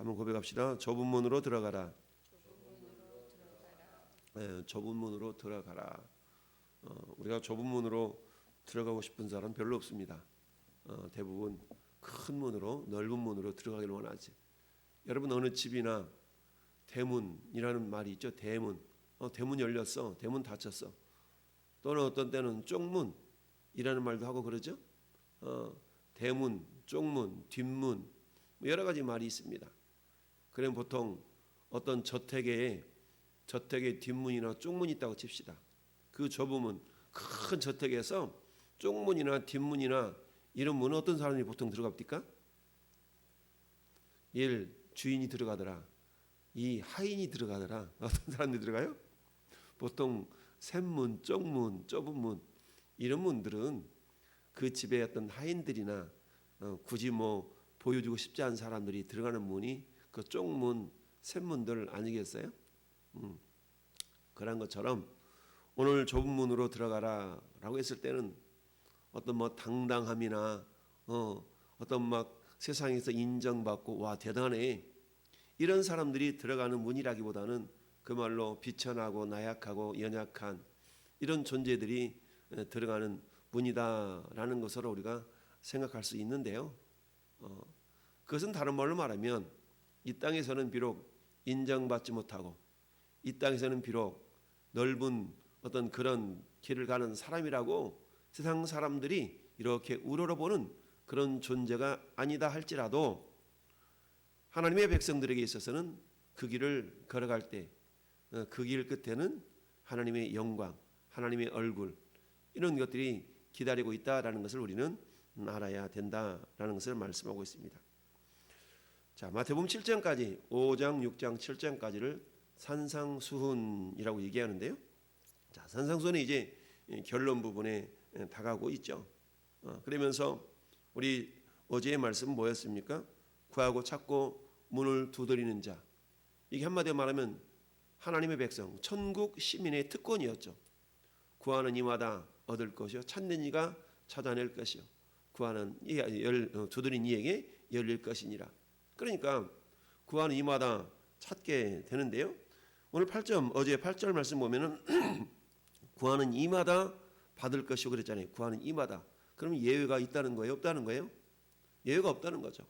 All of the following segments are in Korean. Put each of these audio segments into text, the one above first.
한번 고백합시다. 좁은 문으로 들어가라. 네, 좁은 문으로 들어가라. 우리가 좁은 문으로 들어가고 싶은 사람 별로 없습니다. 대부분 큰 문으로, 넓은 문으로 들어가기를 원하지. 여러분, 어느 집이나 대문이라는 말이 있죠. 대문. 대문 열렸어. 대문 닫혔어. 또는 어떤 때는 쪽문이라는 말도 하고 그러죠. 대문, 쪽문, 뒷문, 여러 가지 말이 있습니다. 그럼 보통 어떤 저택에 뒷문이나 쪽문이 있다고 칩시다. 그 좁으면 큰 저택에서 쪽문이나 뒷문이나 이런 문은 어떤 사람이 보통 들어갑니까? 1. 주인이 들어가더라. 2. 하인이 들어가더라. 어떤 사람들이 들어가요? 보통 샘문, 쪽문, 좁은 문 이런 문들은 그 집의 어떤 하인들이나 굳이 보여주고 싶지 않은 사람들이 들어가는 문이 그 쪽문, 샘문들 아니겠어요? 그런 것처럼 오늘 좁은 문으로 들어가라 라고 했을 때는 어떤 당당함이나 어떤 세상에서 인정받고 와 대단해 이런 사람들이 들어가는 문이라기보다는 그 말로 비천하고 나약하고 연약한 이런 존재들이 들어가는 문이다라는 것으로 우리가 생각할 수 있는데요. 그것은 다른 말로 말하면 이 땅에서는 비록 인정받지 못하고 이 땅에서는 비록 넓은 어떤 그런 길을 가는 사람이라고 세상 사람들이 이렇게 우러러보는 그런 존재가 아니다 할지라도 하나님의 백성들에게 있어서는 그 길을 걸어갈 때 그 길 끝에는 하나님의 영광, 하나님의 얼굴 이런 것들이 기다리고 있다라는 것을 우리는 알아야 된다라는 것을 말씀하고 있습니다. 자, 마태복음 7장까지 5장, 6장, 7장까지를 산상수훈이라고 얘기하는데요. 자, 산상수훈은 이제 결론 부분에 다가오고 있죠. 그러면서 우리 어제의 말씀은 뭐였습니까? 구하고 찾고 문을 두드리는 자. 이게 한마디로 말하면 하나님의 백성, 천국 시민의 특권이었죠. 구하는 이마다 얻을 것이요 찾는 이가 찾아낼 것이요 구하는 두드린 이에게 열릴 것이니라. 그러니까 구하는 이마다 찾게 되는데요. 오늘 8점 어제 8절 말씀 보면은 구하는 이마다 받을 것이요 그랬잖아요. 구하는 이마다. 그러면 예외가 있다는 거예요? 없다는 거예요? 예외가 없다는 거죠.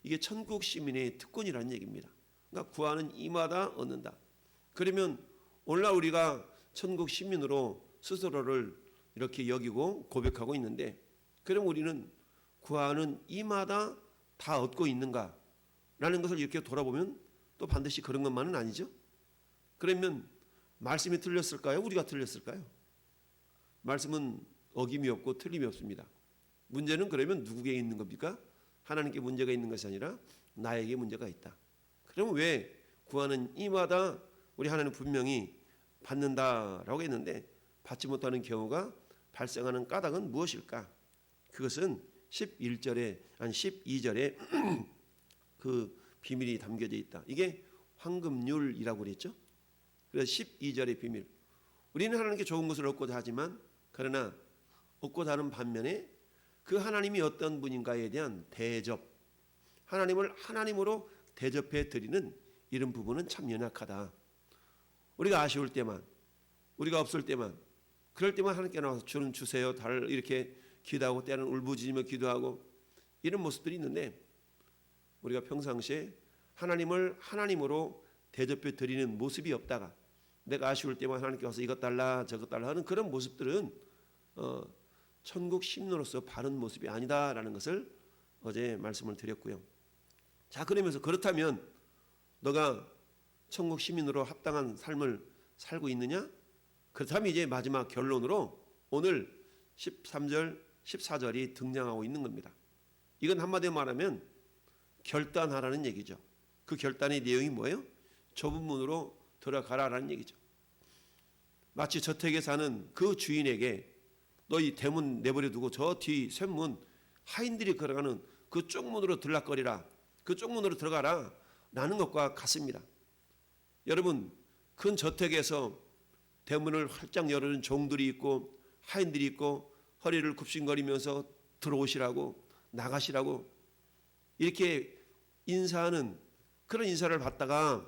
이게 천국 시민의 특권이라는 얘기입니다. 그러니까 구하는 이마다 얻는다. 그러면 오늘날 우리가 천국 시민으로 스스로를 이렇게 여기고 고백하고 있는데 그럼 우리는 구하는 이마다 다 얻고 있는가라는 것을 이렇게 돌아보면 또 반드시 그런 것만은 아니죠. 그러면 말씀이 틀렸을까요? 우리가 틀렸을까요? 말씀은 어김이 없고 틀림이 없습니다. 문제는 그러면 누구에게 있는 겁니까? 하나님께 문제가 있는 것이 아니라 나에게 문제가 있다. 그러면 왜 구하는 이마다 우리 하나님은 분명히 받는다라고 했는데 받지 못하는 경우가 발생하는 까닭은 무엇일까? 그것은 12절에 그 비밀이 담겨져 있다. 이게 황금률이라고 그랬죠. 그래서 12절의 비밀. 우리는 하나님께 좋은 것을 얻고자 하지만 그러나 얻고자 하는 반면에 그 하나님이 어떤 분인가에 대한 대접, 하나님을 하나님으로 대접해 드리는 이런 부분은 참 연약하다. 우리가 아쉬울 때만, 우리가 없을 때만, 그럴 때만 하나님께 나와서 주는 주세요, 달 이렇게 기도하고 때는 울부짖으며 기도하고 이런 모습들이 있는데 우리가 평상시에 하나님을 하나님으로 대접해 드리는 모습이 없다가 내가 아쉬울 때만 하나님께 와서 이것 달라 저것 달라 하는 그런 모습들은 천국 시민으로서 바른 모습이 아니다라는 것을 어제 말씀을 드렸고요. 자, 그러면서 그렇다면 너가 천국 시민으로 합당한 삶을 살고 있느냐? 그렇다면 이제 마지막 결론으로 오늘 13절, 14절이 등장하고 있는 겁니다. 이건 한마디로 말하면 결단하라는 얘기죠. 그 결단의 내용이 뭐예요? 좁은 문으로 들어가라라는 얘기죠. 마치 저택에 사는 그 주인에게 너 이 대문 내버려 두고 저 뒤 쇳문 하인들이 걸어가는 그 쪽문으로 들락거리라. 그 쪽문으로 들어가라. 라는 것과 같습니다. 여러분, 큰 저택에서 대문을 활짝 열어준 종들이 있고 하인들이 있고 허리를 굽신거리면서 들어오시라고 나가시라고 이렇게 인사하는 그런 인사를 받다가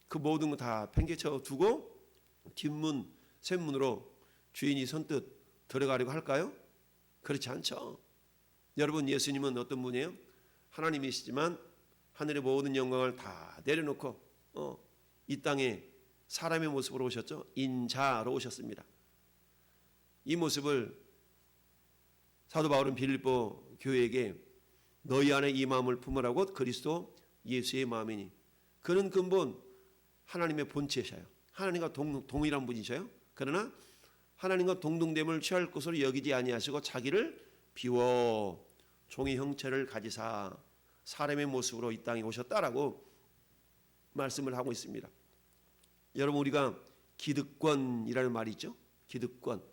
그 모든 거 다 팽개쳐 두고 뒷문 샘문으로 주인이 선뜻 들어가려고 할까요? 그렇지 않죠. 여러분, 예수님은 어떤 분이에요? 하나님이시지만 하늘의 모든 영광을 다 내려놓고 이 땅에 사람의 모습으로 오셨죠. 인자로 오셨습니다. 이 모습을 사도 바울은 빌립보 교회에게 너희 안에 이 마음을 품으라고 그리스도 예수의 마음이니, 그는 근본 하나님의 본체셔요. 하나님과 동일한 분이셔요. 그러나 하나님과 동등됨을 취할 것으로 여기지 아니하시고 자기를 비워 종의 형체를 가지사 사람의 모습으로 이 땅에 오셨다라고 말씀을 하고 있습니다. 여러분, 우리가 기득권이라는 말이 있죠. 기득권.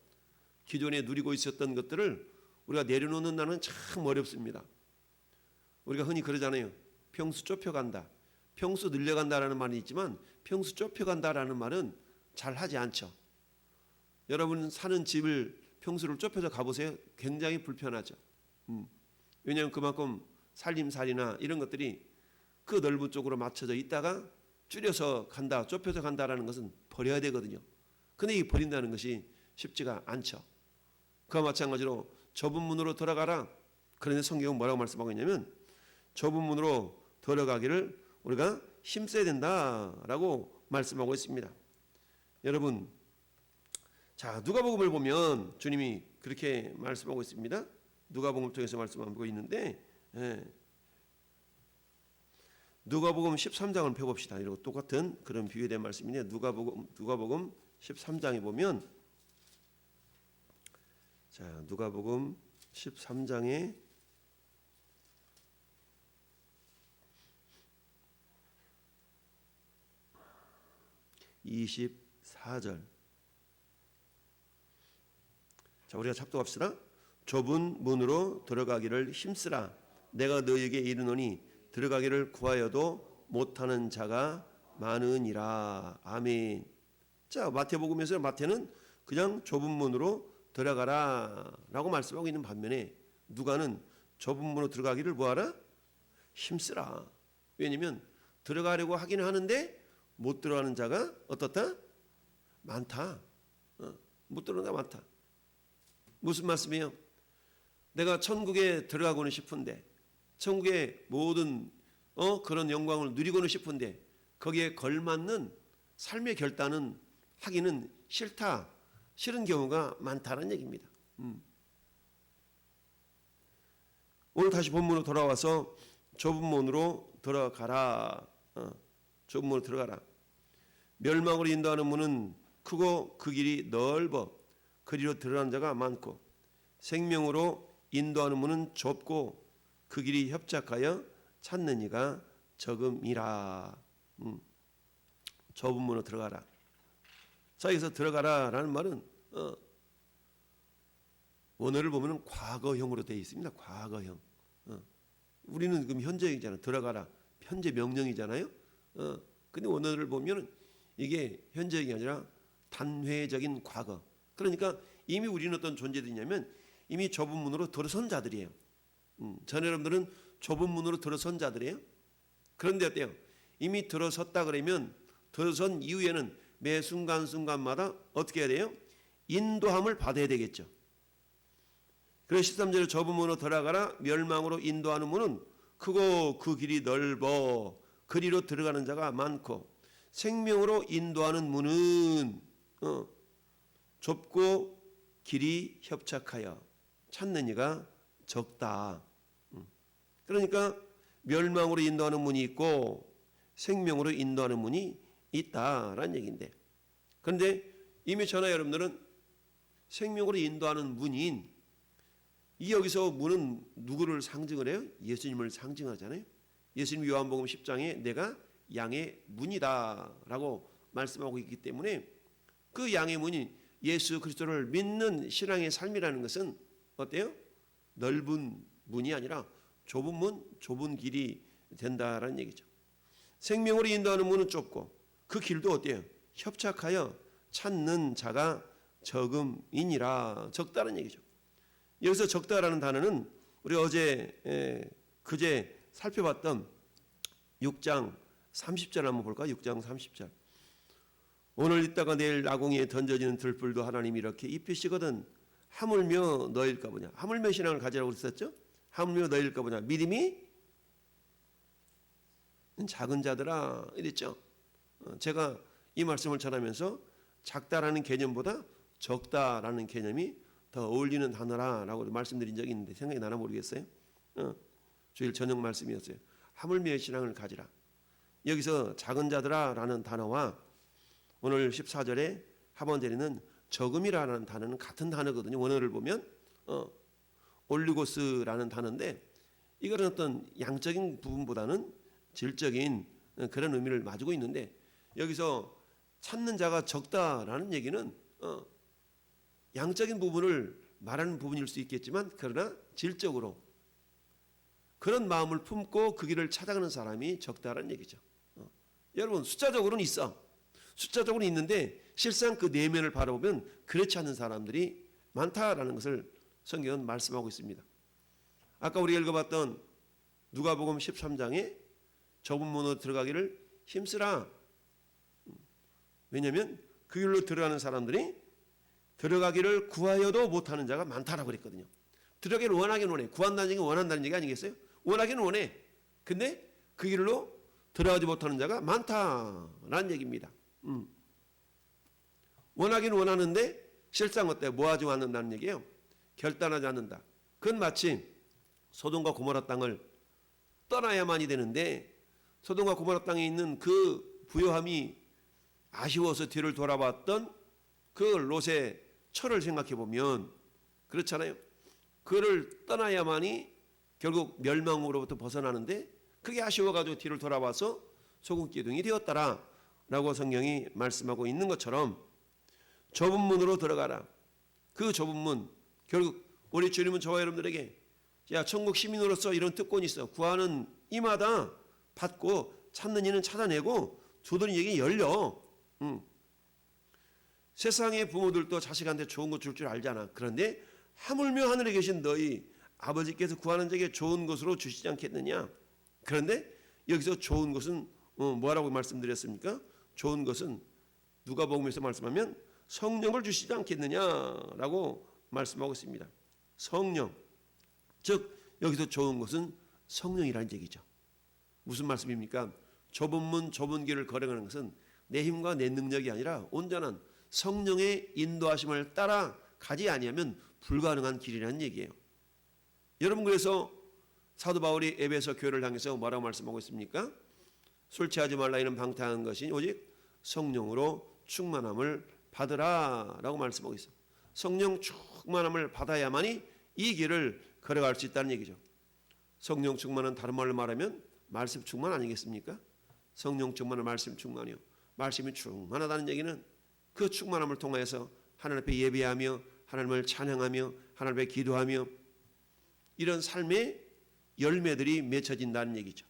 기존에 누리고 있었던 것들을 우리가 내려놓는 날은 참 어렵습니다. 우리가 흔히 그러잖아요. 평수 좁혀간다. 평수 늘려간다라는 말이 있지만 평수 좁혀간다라는 말은 잘 하지 않죠. 여러분 사는 집을 평수를 좁혀서 가보세요. 굉장히 불편하죠. 왜냐하면 그만큼 살림살이나 이런 것들이 그 넓은 쪽으로 맞춰져 있다가 줄여서 간다, 좁혀서 간다라는 것은 버려야 되거든요. 근데 이 버린다는 것이 쉽지가 않죠. 그와 마찬가지로 좁은 문으로 들어가라. 그런데 성경은 뭐라고 말씀하고 있냐면 좁은 문으로 들어가기를 우리가 힘써야 된다라고 말씀하고 있습니다. 여러분, 자, 누가복음을 보면 주님이 그렇게 말씀하고 있습니다. 누가복음을 통해서 말씀하고 있는데, 누가복음 13장을 펴봅시다. 이러고 똑같은 그런 비유된 말씀인데, 누가복음 13장에 보면, 자, 누가복음 13장에 24절. 자, 우리가 잡동합시다. 좁은 문으로 들어가기를 힘쓰라. 내가 너에게 이르노니 들어가기를 구하여도 못하는 자가 많으니라. 아멘. 자, 마태복음에서 마태는 그냥 좁은 문으로 들어가라 라고 말씀하고 있는 반면에 누가는 좁은 문으로 들어가기를 뭐하라? 힘쓰라. 왜냐하면 들어가려고 하긴 하는데 못 들어가는 자가 어떻다? 많다. 못 들어가는 자가 많다. 무슨 말씀이에요? 내가 천국에 들어가고는 싶은데, 천국의 모든 그런 영광을 누리고는 싶은데 거기에 걸맞는 삶의 결단은 하기는 싫은 경우가 많다는 얘기입니다. 오늘 다시 본문으로 돌아와서 좁은 문으로 들어가라. 좁은 문으로 들어가라. 멸망으로 인도하는 문은 크고 그 길이 넓어 그리로 들어가는 자가 많고, 생명으로 인도하는 문은 좁고 그 길이 협착하여 찾는 이가 적음이라. 좁은 문으로 들어가라. 자, 여기서 들어가라라는 말은 원어를 보면 과거형으로 되어 있습니다. 과거형. 우리는 그럼 현재이잖아요. 들어가라. 현재 명령이잖아요. 근데 원어를 보면 이게 현재형이 아니라 단회적인 과거. 그러니까 이미 우리는 어떤 존재들이냐면 이미 좁은 문으로 들어선 자들이에요. 전 여러분들은 좁은 문으로 들어선 자들이에요. 그런데 어때요? 이미 들어섰다 그러면 들어선 이후에는 매 순간순간마다 어떻게 해야 돼요? 인도함을 받아야 되겠죠. 그래서 13절에 좁은 문으로 들어가라. 멸망으로 인도하는 문은 크고 그 길이 넓어 그리로 들어가는 자가 많고, 생명으로 인도하는 문은 좁고 길이 협착하여 찾는 이가 적다. 그러니까 멸망으로 인도하는 문이 있고 생명으로 인도하는 문이 있다라는 얘기인데, 그런데 이미 저나 여러분들은 생명으로 인도하는 문인 이 여기서 문은 누구를 상징을 해요? 예수님을 상징하잖아요. 예수님 요한복음 10장에 내가 양의 문이다라고 말씀하고 있기 때문에 그 양의 문이 예수 그리스도를 믿는 신앙의 삶이라는 것은 어때요? 넓은 문이 아니라 좁은 문, 좁은 길이 된다라는 얘기죠. 생명으로 인도하는 문은 좁고 그 길도 어때요? 협착하여 찾는 자가 적음이니라. 적다는 얘기죠. 여기서 적다라는 단어는 우리 어제 그제 살펴봤던 6장 30절 한번 볼까요? 6장 30절. 오늘 있다가 내일 아궁이에 던져지는 들불도 하나님이 이렇게 입히시거든 하물며 너일까 보냐. 하물며 신앙을 가지라고 그랬었죠. 하물며 너일까 보냐. 믿음이 작은 자들아 이랬죠. 제가 이 말씀을 전하면서 작다라는 개념보다 적다라는 개념이 더 어울리는 단어라라고 말씀드린 적이 있는데 생각이 나나 모르겠어요. 주일 저녁 말씀이었어요. 하물며 신앙을 가지라. 여기서 작은 자들아라는 단어와 오늘 14절에 하반절에는 적음이라는 단어는 같은 단어거든요. 원어를 보면 올리고스라는 단어인데 이거는 어떤 양적인 부분보다는 질적인 그런 의미를 가지고 있는데 여기서 찾는 자가 적다라는 얘기는 양적인 부분을 말하는 부분일 수 있겠지만 그러나 질적으로 그런 마음을 품고 그 길을 찾아가는 사람이 적다라는 얘기죠. 여러분 숫자적으로는 있어. 숫자적으로는 있는데 실상 그 내면을 바라보면 그렇지 않은 사람들이 많다라는 것을 성경은 말씀하고 있습니다. 아까 우리가 읽어봤던 누가복음 13장에 좁은 문으로 들어가기를 힘쓰라. 왜냐하면 그 길로 들어가는 사람들이 들어가기를 구하여도 못하는 자가 많다라고 그랬거든요. 들어가기를 원하긴 원해. 구한다는 얘기가 원한다는 얘기 아니겠어요? 원하긴 원해. 근데 그 길로 들어가지 못하는 자가 많다라는 얘기입니다. 원하긴 원하는데 실상 어때? 뭐하지 않는다는 얘기예요. 결단하지 않는다. 그건 마치 소돔과 고모라 땅을 떠나야만이 되는데 소돔과 고모라 땅에 있는 그 부요함이 아쉬워서 뒤를 돌아봤던 그 롯의 처를 생각해 보면 그렇잖아요. 그를 떠나야만이 결국 멸망으로부터 벗어나는데 그게 아쉬워가지고 뒤를 돌아봐서 소금 기둥이 되었다라고 성경이 말씀하고 있는 것처럼 좁은 문으로 들어가라. 그 좁은 문 결국 우리 주님은 저와 여러분들에게 야 천국 시민으로서 이런 특권이 있어. 구하는 이마다 받고 찾는 이는 찾아내고 두드린 얘기 열려. 세상의 부모들도 자식한테 좋은 거 줄 줄 알잖아. 그런데 하물며 하늘에 계신 너희 아버지께서 구하는 자에게 좋은 것으로 주시지 않겠느냐. 그런데 여기서 좋은 것은 뭐라고 말씀드렸습니까? 좋은 것은 누가복음에서 말씀하면 성령을 주시지 않겠느냐라고 말씀하고 있습니다. 성령, 즉 여기서 좋은 것은 성령이라는 얘기죠. 무슨 말씀입니까? 좁은 문 좁은 길을 걸어가는 것은 내 힘과 내 능력이 아니라 온전한 성령의 인도하심을 따라 가지 아니하면 불가능한 길이라는 얘기예요. 여러분 그래서 사도 바울이 에베소 교회를 향해서 뭐라고 말씀하고 있습니까? 술 취하지 말라 이는 방탕한 것이 오직 성령으로 충만함을 받으라라고 말씀하고 있어요. 성령 충만함을 받아야만이 이 길을 걸어갈 수 있다는 얘기죠. 성령 충만은 다른 말로 말하면 말씀 충만 아니겠습니까? 성령 충만은 말씀 충만이요. 말씀이 충만하다는 얘기는 그 충만함을 통해서 하나님 앞에 예배하며 하나님을 찬양하며 하나님 앞에 기도하며 이런 삶의 열매들이 맺혀진다는 얘기죠.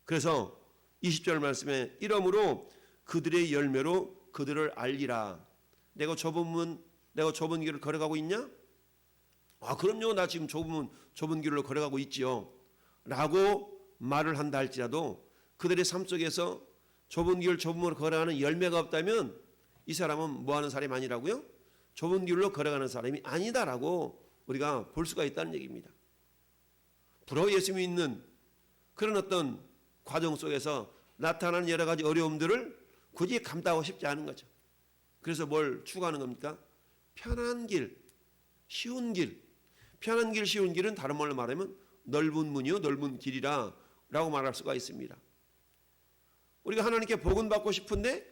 그래서 20절 말씀에 이러므로 그들의 열매로 그들을 알리라. 내가 좁은 길을 걸어가고 있냐? 아 그럼요. 나 지금 좁은 길로 걸어가고 있지요. 라고 말을 한다 할지라도 그들의 삶 속에서 좁은 문으로 걸어가는 열매가 없다면 이 사람은 뭐하는 사람이 아니라고요? 좁은 길로 걸어가는 사람이 아니다라고 우리가 볼 수가 있다는 얘기입니다. 부러 예수 믿는 그런 어떤 과정 속에서 나타나는 여러 가지 어려움들을 굳이 감당하고 싶지 않은 거죠. 그래서 뭘 추구하는 겁니까? 편한 길, 쉬운 길. 편한 길, 쉬운 길은 다른 말로 말하면 넓은 문이요, 넓은 길이라 라고 말할 수가 있습니다. 우리가 하나님께 복은 받고 싶은데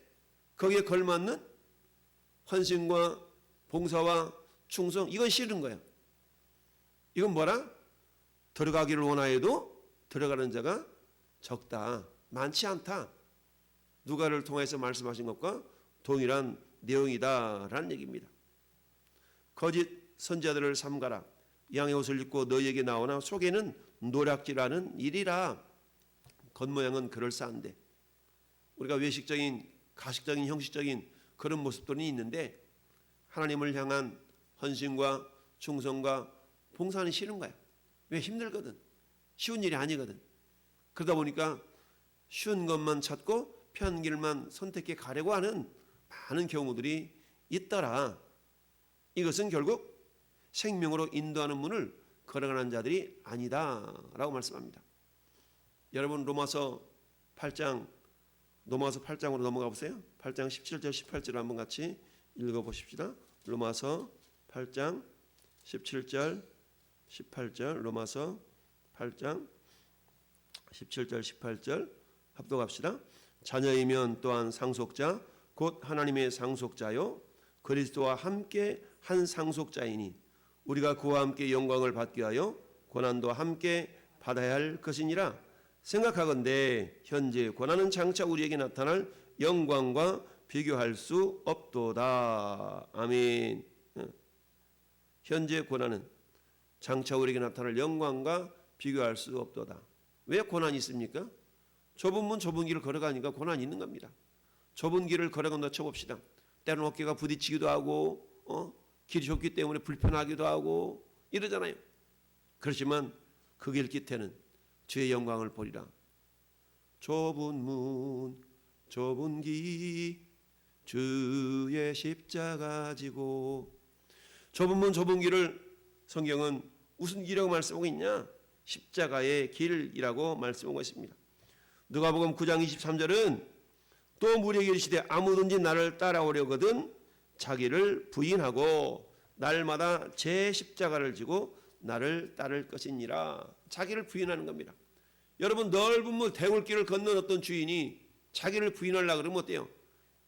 거기에 걸맞는 헌신과 봉사와 충성 이건 싫은 거예요. 이건 뭐라? 들어가기를 원하여도 들어가는 자가 적다. 많지 않다. 누가를 통해서 말씀하신 것과 동일한 내용이다라는 얘기입니다. 거짓 선지자들을 삼가라. 양의 옷을 입고 너희에게 나오나 속에는 노략질하는 일이라. 겉모양은 그럴싸한데 우리가 외식적인 가식적인 형식적인 그런 모습들이 있는데 하나님을 향한 헌신과 충성과 봉사는 싫은 거야. 왜? 힘들거든. 쉬운 일이 아니거든. 그러다 보니까 쉬운 것만 찾고 편한 길만 선택해 가려고 하는 많은 경우들이 있더라. 이것은 결국 생명으로 인도하는 문을 걸어가는 자들이 아니다라고 말씀합니다. 여러분 로마서 8장으로 넘어가 보세요. 8장 17절 18절을 한번 같이 읽어보십시다. 로마서 8장 17절 18절 로마서 8장 17절 18절 합독합시다. 자녀이면 또한 상속자 곧 하나님의 상속자요 그리스도와 함께 한 상속자이니 우리가 그와 함께 영광을 받기 위하여 고난도 함께 받아야 할 것이니라. 생각하건대 현재 고난은 장차 우리에게 나타날 영광과 비교할 수 없도다. 아멘. 현재 고난은 장차 우리에게 나타날 영광과 비교할 수 없도다. 왜 고난이 있습니까? 좁은 문 좁은 길을 걸어가니까 고난이 있는 겁니다. 좁은 길을 걸어간다 쳐봅시다. 때로는 어깨가 부딪히기도 하고 길이 좁기 때문에 불편하기도 하고 이러잖아요. 그렇지만 그 길 끝에는 주의 영광을 보리라. 좁은 문 좁은 길 주의 십자가 지고. 좁은 문 좁은 길을 성경은 무슨 길이라고 말씀하고 있냐? 십자가의 길이라고 말씀하고 있습니다. 누가복음 9장 23절은 또 무리에게 이르시되 아무든지 나를 따라오려거든 자기를 부인하고 날마다 제 십자가를 지고 나를 따를 것이니라. 자기를 부인하는 겁니다. 여러분 넓은 문 대골길을 건넌 어떤 주인이 자기를 부인하려고 그러면 어때요?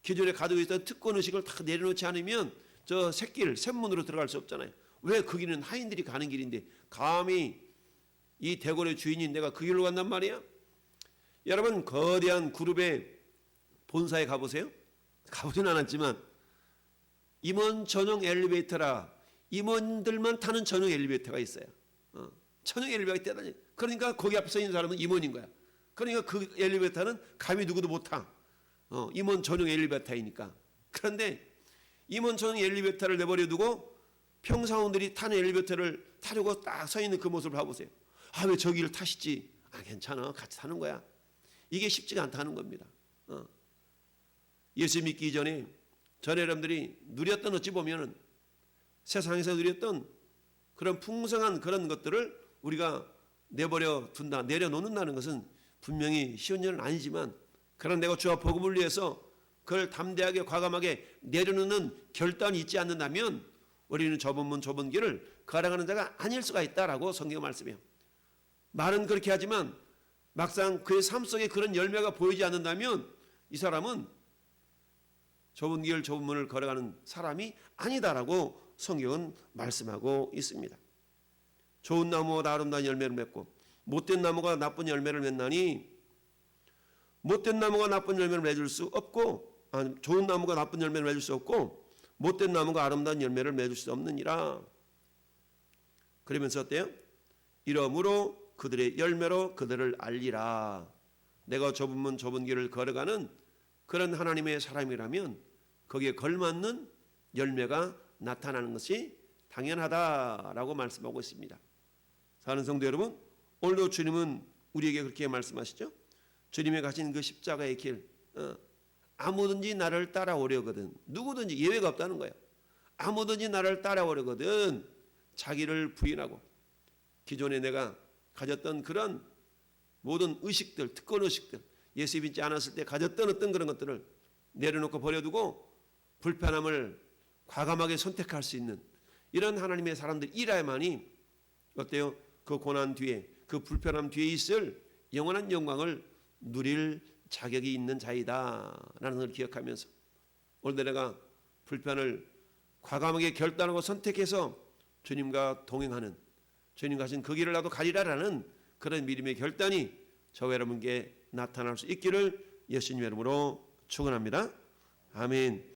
기존에 가지고 있던 특권 의식을 다 내려놓지 않으면 저 샛길 샘문으로 들어갈 수 없잖아요. 왜? 그 길은 하인들이 가는 길인데 감히 이 대궐의 주인인 내가 그 길로 간단 말이야? 여러분 거대한 그룹의 본사에 가보세요. 가보진 않았지만 임원 전용 엘리베이터라 임원들만 타는 전용 엘리베이터가 있어요. 전용 엘리베이터가 있다니. 그러니까 거기 앞에 서 있는 사람은 임원인 거야. 그러니까 그 엘리베이터는 감히 누구도 못 타. 임원 전용 엘리베이터이니까. 그런데 임원 전용 엘리베이터를 내버려 두고 평사원들이 타는 엘리베이터를 타려고 딱 서 있는 그 모습을 봐보세요. 아, 왜 저기를 타시지? 아, 괜찮아. 같이 타는 거야. 이게 쉽지가 않다는 겁니다. 예수 믿기 전에 전 여러분들이 누렸던 어찌 보면은 세상에서 누렸던 그런 풍성한 그런 것들을 우리가 내버려 둔다, 내려놓는다는 것은 분명히 쉬운 일은 아니지만 그런 내가 주와 복음을 위해서 그걸 담대하게 과감하게 내려놓는 결단이 있지 않는다면 우리는 좁은 문 좁은 길을 걸어가는 자가 아닐 수가 있다라고 성경 말씀해요. 말은 그렇게 하지만 막상 그의 삶 속에 그런 열매가 보이지 않는다면 이 사람은 좁은 길 좁은 문을 걸어가는 사람이 아니다라고 성경은 말씀하고 있습니다. 좋은 나무가 아름다운 열매를 맺고 못된 나무가 나쁜 열매를 맺나니 못된 나무가 나쁜 열매를 맺을 수 없고 좋은 나무가 나쁜 열매를 맺을 수 없고 못된 나무가 아름다운 열매를 맺을 수 없느니라. 그러면서 어때요? 이러므로 그들의 열매로 그들을 알리라. 내가 좁은 문 좁은 길을 걸어가는 그런 하나님의 사람이라면 거기에 걸맞는 열매가 나타나는 것이 당연하다라고 말씀하고 있습니다. 사랑하는 성도 여러분, 오늘도 주님은 우리에게 그렇게 말씀하시죠. 주님이 가신 그 십자가의 길, 아무든지 나를 따라오려거든, 누구든지 예외가 없다는 거예요. 아무든지 나를 따라오려거든 자기를 부인하고 기존에 내가 가졌던 그런 모든 의식들, 특권 의식들, 예수 믿지 않았을 때 가졌던 어떤 그런 것들을 내려놓고 버려두고 불편함을 과감하게 선택할 수 있는 이런 하나님의 사람들이라야만이 어때요? 그 고난 뒤에 그 불편함 뒤에 있을 영원한 영광을 누릴 자격이 있는 자이다라는 걸 기억하면서 오늘 내가 불편을 과감하게 결단하고 선택해서 주님과 동행하는 주님 가신 그 길을 나도 가리라라는 그런 믿음의 결단이 저와 여러분께 나타날 수 있기를 예수님의 이름으로 축원합니다. 아멘.